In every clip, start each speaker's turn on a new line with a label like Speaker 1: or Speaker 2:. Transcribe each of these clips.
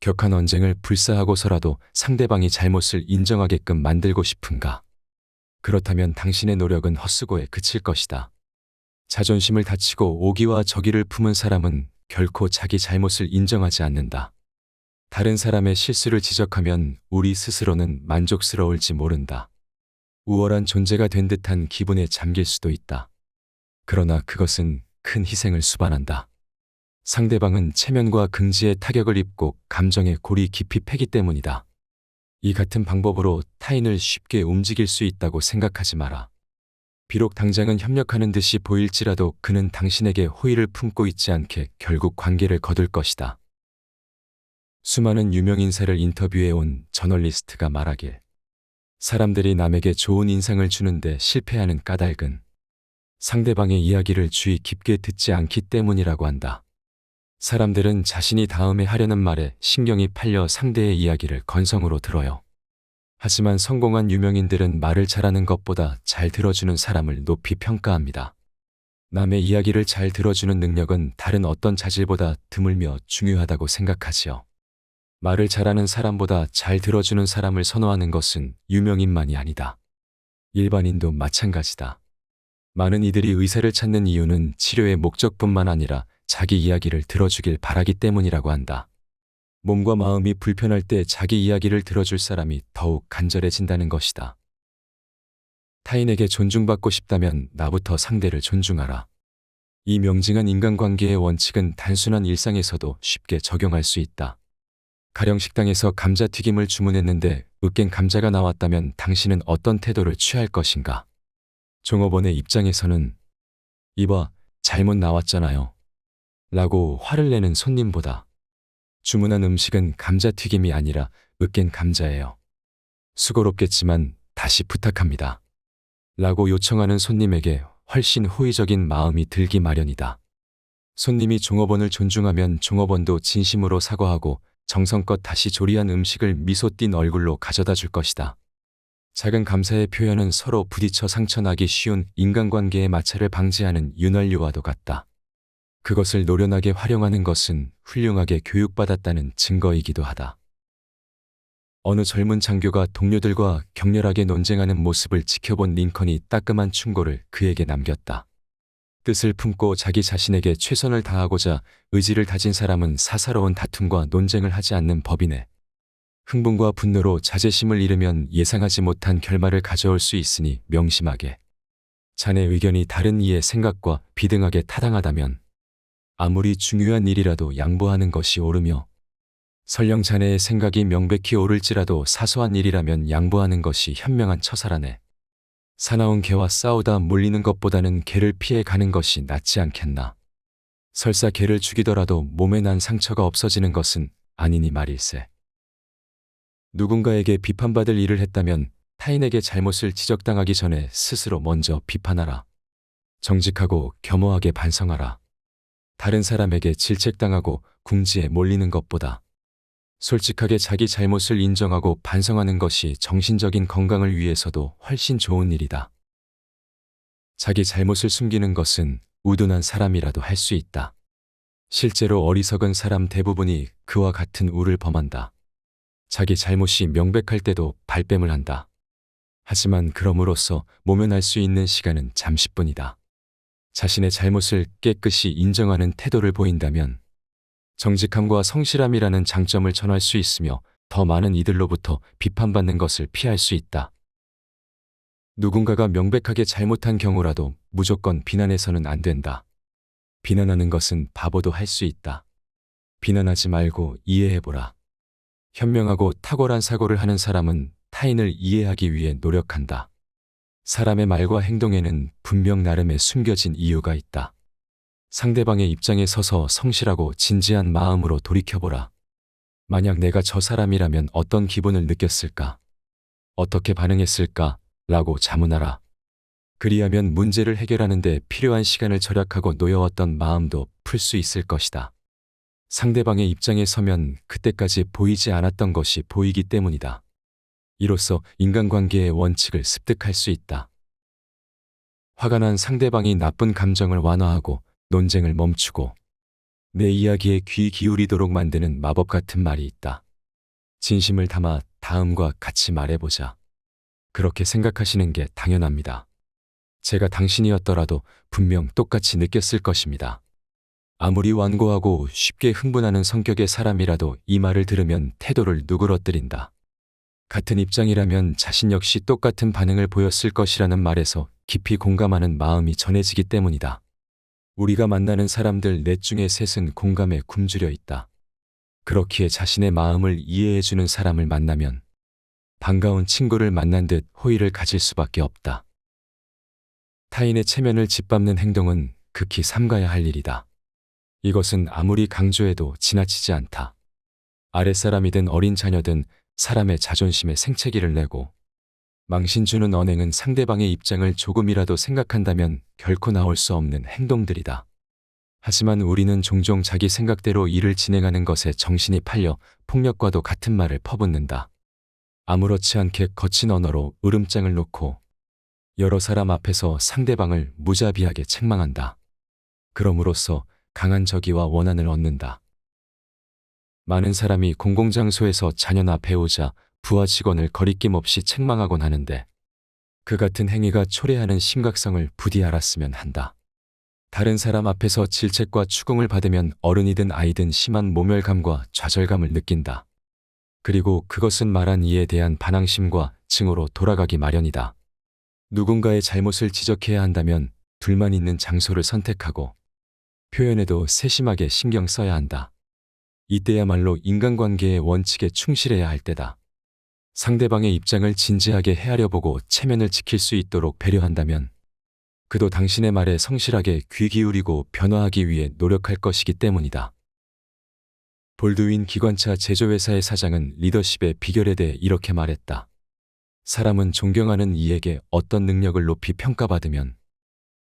Speaker 1: 격한 언쟁을 불사하고서라도 상대방이 잘못을 인정하게끔 만들고 싶은가? 그렇다면 당신의 노력은 헛수고에 그칠 것이다. 자존심을 다치고 오기와 저기를 품은 사람은 결코 자기 잘못을 인정하지 않는다. 다른 사람의 실수를 지적하면 우리 스스로는 만족스러울지 모른다. 우월한 존재가 된 듯한 기분에 잠길 수도 있다. 그러나 그것은 큰 희생을 수반한다. 상대방은 체면과 긍지에 타격을 입고 감정의 골이 깊이 패기 때문이다. 이 같은 방법으로 타인을 쉽게 움직일 수 있다고 생각하지 마라. 비록 당장은 협력하는 듯이 보일지라도 그는 당신에게 호의를 품고 있지 않게 결국 관계를 거둘 것이다. 수많은 유명인사를 인터뷰해온 저널리스트가 말하길, 사람들이 남에게 좋은 인상을 주는데 실패하는 까닭은 상대방의 이야기를 주의 깊게 듣지 않기 때문이라고 한다. 사람들은 자신이 다음에 하려는 말에 신경이 팔려 상대의 이야기를 건성으로 들어요. 하지만 성공한 유명인들은 말을 잘하는 것보다 잘 들어주는 사람을 높이 평가합니다. 남의 이야기를 잘 들어주는 능력은 다른 어떤 자질보다 드물며 중요하다고 생각하지요. 말을 잘하는 사람보다 잘 들어주는 사람을 선호하는 것은 유명인만이 아니다. 일반인도 마찬가지다. 많은 이들이 의사를 찾는 이유는 치료의 목적뿐만 아니라 자기 이야기를 들어주길 바라기 때문이라고 한다. 몸과 마음이 불편할 때 자기 이야기를 들어줄 사람이 더욱 간절해진다는 것이다. 타인에게 존중받고 싶다면 나부터 상대를 존중하라. 이 명징한 인간관계의 원칙은 단순한 일상에서도 쉽게 적용할 수 있다. 가령 식당에서 감자튀김을 주문했는데 으깬 감자가 나왔다면 당신은 어떤 태도를 취할 것인가? 종업원의 입장에서는 이봐, 잘못 나왔잖아요 라고 화를 내는 손님보다 주문한 음식은 감자튀김이 아니라 으깬 감자예요. 수고롭겠지만 다시 부탁합니다 라고 요청하는 손님에게 훨씬 호의적인 마음이 들기 마련이다. 손님이 종업원을 존중하면 종업원도 진심으로 사과하고 정성껏 다시 조리한 음식을 미소 띤 얼굴로 가져다 줄 것이다. 작은 감사의 표현은 서로 부딪혀 상처나기 쉬운 인간관계의 마찰을 방지하는 윤활유와도 같다. 그것을 노련하게 활용하는 것은 훌륭하게 교육받았다는 증거이기도 하다. 어느 젊은 장교가 동료들과 격렬하게 논쟁하는 모습을 지켜본 링컨이 따끔한 충고를 그에게 남겼다. 뜻을 품고 자기 자신에게 최선을 다하고자 의지를 다진 사람은 사사로운 다툼과 논쟁을 하지 않는 법이네. 흥분과 분노로 자제심을 잃으면 예상하지 못한 결말을 가져올 수 있으니 명심하게. 자네 의견이 다른 이의 생각과 비등하게 타당하다면 아무리 중요한 일이라도 양보하는 것이 옳으며, 설령 자네의 생각이 명백히 옳을지라도 사소한 일이라면 양보하는 것이 현명한 처사라네. 사나운 개와 싸우다 물리는 것보다는 개를 피해 가는 것이 낫지 않겠나. 설사 개를 죽이더라도 몸에 난 상처가 없어지는 것은 아니니 말일세. 누군가에게 비판받을 일을 했다면 타인에게 잘못을 지적당하기 전에 스스로 먼저 비판하라. 정직하고 겸허하게 반성하라. 다른 사람에게 질책당하고 궁지에 몰리는 것보다 솔직하게 자기 잘못을 인정하고 반성하는 것이 정신적인 건강을 위해서도 훨씬 좋은 일이다. 자기 잘못을 숨기는 것은 우둔한 사람이라도 할 수 있다. 실제로 어리석은 사람 대부분이 그와 같은 우를 범한다. 자기 잘못이 명백할 때도 발뺌을 한다. 하지만 그럼으로써 모면할 수 있는 시간은 잠시뿐이다. 자신의 잘못을 깨끗이 인정하는 태도를 보인다면 정직함과 성실함이라는 장점을 전할 수 있으며 더 많은 이들로부터 비판받는 것을 피할 수 있다. 누군가가 명백하게 잘못한 경우라도 무조건 비난해서는 안 된다. 비난하는 것은 바보도 할 수 있다. 비난하지 말고 이해해보라. 현명하고 탁월한 사고를 하는 사람은 타인을 이해하기 위해 노력한다. 사람의 말과 행동에는 분명 나름의 숨겨진 이유가 있다. 상대방의 입장에 서서 성실하고 진지한 마음으로 돌이켜보라. 만약 내가 저 사람이라면 어떤 기분을 느꼈을까? 어떻게 반응했을까? 라고 자문하라. 그리하면 문제를 해결하는 데 필요한 시간을 절약하고 놓여왔던 마음도 풀 수 있을 것이다. 상대방의 입장에 서면 그때까지 보이지 않았던 것이 보이기 때문이다. 이로써 인간관계의 원칙을 습득할 수 있다. 화가 난 상대방이 나쁜 감정을 완화하고 논쟁을 멈추고 내 이야기에 귀 기울이도록 만드는 마법 같은 말이 있다. 진심을 담아 다음과 같이 말해보자. 그렇게 생각하시는 게 당연합니다. 제가 당신이었더라도 분명 똑같이 느꼈을 것입니다. 아무리 완고하고 쉽게 흥분하는 성격의 사람이라도 이 말을 들으면 태도를 누그러뜨린다. 같은 입장이라면 자신 역시 똑같은 반응을 보였을 것이라는 말에서 깊이 공감하는 마음이 전해지기 때문이다. 우리가 만나는 사람들 넷 중에 셋은 공감에 굶주려 있다. 그렇기에 자신의 마음을 이해해주는 사람을 만나면 반가운 친구를 만난 듯 호의를 가질 수밖에 없다. 타인의 체면을 짓밟는 행동은 극히 삼가야 할 일이다. 이것은 아무리 강조해도 지나치지 않다. 아랫사람이든 어린 자녀든 사람의 자존심에 생채기를 내고 망신 주는 언행은 상대방의 입장을 조금이라도 생각한다면 결코 나올 수 없는 행동들이다. 하지만 우리는 종종 자기 생각대로 일을 진행하는 것에 정신이 팔려 폭력과도 같은 말을 퍼붓는다. 아무렇지 않게 거친 언어로 으름장을 놓고 여러 사람 앞에서 상대방을 무자비하게 책망한다. 그럼으로써 강한 적의와 원한을 얻는다. 많은 사람이 공공장소에서 자녀나 배우자, 부하 직원을 거리낌 없이 책망하곤 하는데 그 같은 행위가 초래하는 심각성을 부디 알았으면 한다. 다른 사람 앞에서 질책과 추궁을 받으면 어른이든 아이든 심한 모멸감과 좌절감을 느낀다. 그리고 그것은 말한 이에 대한 반항심과 증오로 돌아가기 마련이다. 누군가의 잘못을 지적해야 한다면 둘만 있는 장소를 선택하고 표현에도 세심하게 신경 써야 한다. 이때야말로 인간관계의 원칙에 충실해야 할 때다. 상대방의 입장을 진지하게 헤아려 보고 체면을 지킬 수 있도록 배려한다면 그도 당신의 말에 성실하게 귀 기울이고 변화하기 위해 노력할 것이기 때문이다. 볼드윈 기관차 제조회사의 사장은 리더십의 비결에 대해 이렇게 말했다. 사람은 존경하는 이에게 어떤 능력을 높이 평가받으면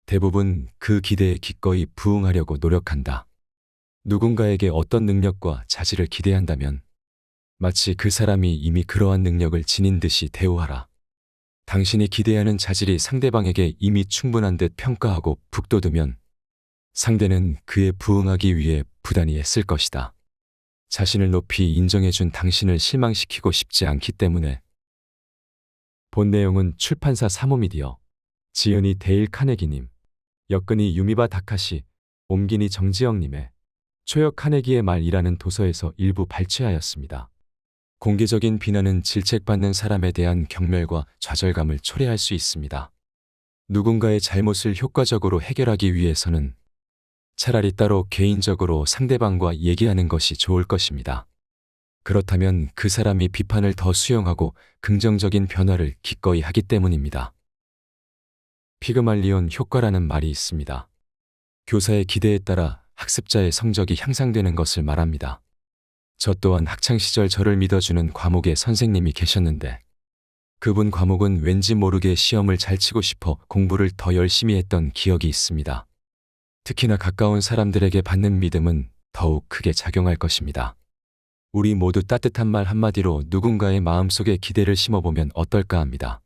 Speaker 1: 대부분 그 기대에 기꺼이 부응하려고 노력한다. 누군가에게 어떤 능력과 자질을 기대한다면 마치 그 사람이 이미 그러한 능력을 지닌 듯이 대우하라. 당신이 기대하는 자질이 상대방에게 이미 충분한 듯 평가하고 북돋으면 상대는 그에 부응하기 위해 부단히 애쓸 것이다. 자신을 높이 인정해준 당신을 실망시키고 싶지 않기 때문에. 본 내용은 출판사 사모미디어, 지은이 데일 카네기님, 역근이 유미바 다카시, 옮기니 정지영님의 초역 카네기의 말이라는 도서에서 일부 발췌하였습니다. 공개적인 비난은 질책받는 사람에 대한 경멸과 좌절감을 초래할 수 있습니다. 누군가의 잘못을 효과적으로 해결하기 위해서는 차라리 따로 개인적으로 상대방과 얘기하는 것이 좋을 것입니다. 그렇다면 그 사람이 비판을 더 수용하고 긍정적인 변화를 기꺼이 하기 때문입니다. 피그말리온 효과라는 말이 있습니다. 교사의 기대에 따라 학습자의 성적이 향상되는 것을 말합니다. 저 또한 학창시절 저를 믿어주는 과목의 선생님이 계셨는데 그분 과목은 왠지 모르게 시험을 잘 치고 싶어 공부를 더 열심히 했던 기억이 있습니다. 특히나 가까운 사람들에게 받는 믿음은 더욱 크게 작용할 것입니다. 우리 모두 따뜻한 말 한마디로 누군가의 마음속에 기대를 심어보면 어떨까 합니다.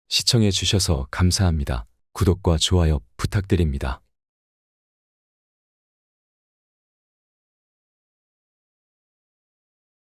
Speaker 1: 시청해 주셔서 감사합니다. 구독과 좋아요 부탁드립니다.